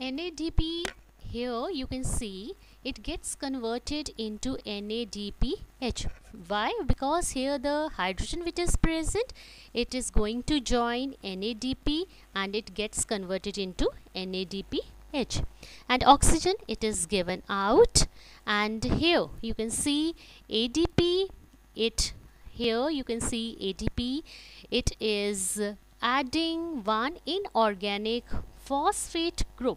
NADP, here you can see it gets converted into NADPH. Why? Because here the hydrogen which is present, it is going to join NADP and it gets converted into NADPH. And oxygen, it is given out, and here you can see ADP, here you can see ADP, it is adding one inorganic phosphate group,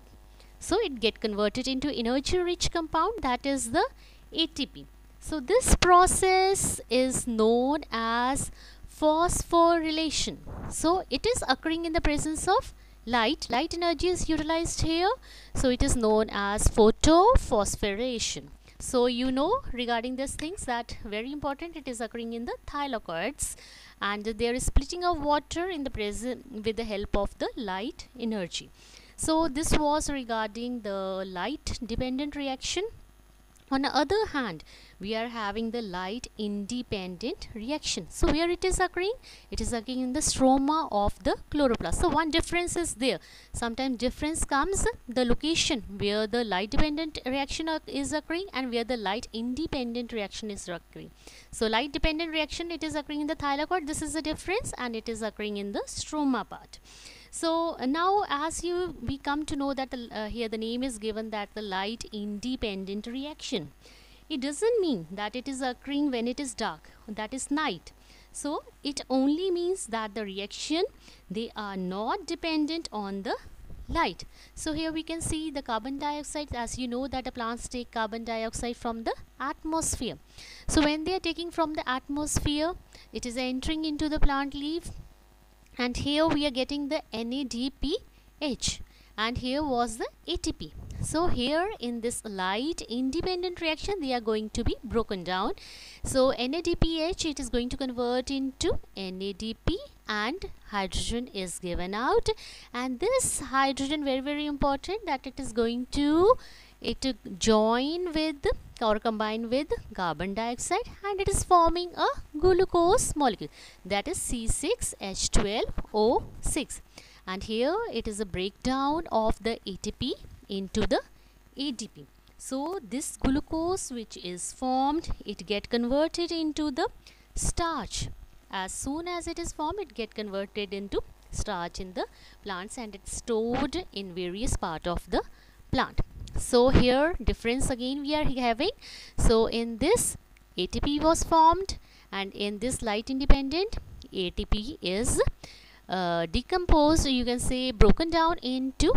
so it get converted into energy rich compound, that is the ATP. So this process is known as phosphorylation. So it is occurring in the presence of light energy is utilized here, so it is known as photophosphorylation. So you know regarding these things that very important, it is occurring in the thylakoids, and there is splitting of water in the present with the help of the light energy. So this was regarding the light dependent reaction. On the other hand, we are having the light independent reaction. So where it is occurring? It is occurring in the stroma of the chloroplast. So one difference is there. Sometimes difference comes the location where the light dependent reaction is occurring and where the light independent reaction is occurring. So light dependent reaction, it is occurring in the thylakoid. This is the difference, and it is occurring in the stroma part. So now as we come to know that here the name is given that the light independent reaction. It doesn't mean that it is occurring when it is dark, that is night. So it only means that the reaction, they are not dependent on the light. So here we can see the carbon dioxide, as you know that the plants take carbon dioxide from the atmosphere. So when they are taking from the atmosphere, it is entering into the plant leaf, and here we are getting the NADPH, and here was the ATP. So here in this light independent reaction, they are going to be broken down. So NADPH, it is going to convert into NADP, and hydrogen is given out, and this hydrogen, very important, that it is going to join with or combine with carbon dioxide, and it is forming a glucose molecule, that is C6H12O6, and here it is a breakdown of the ATP into the ADP. So this glucose which is formed, it get converted into the starch. As soon as it is formed, it get converted into starch in the plants, and it's stored in various part of the plant. So here difference again we are having. So in this ATP was formed, and in this light independent, ATP is decomposed, you can say broken down into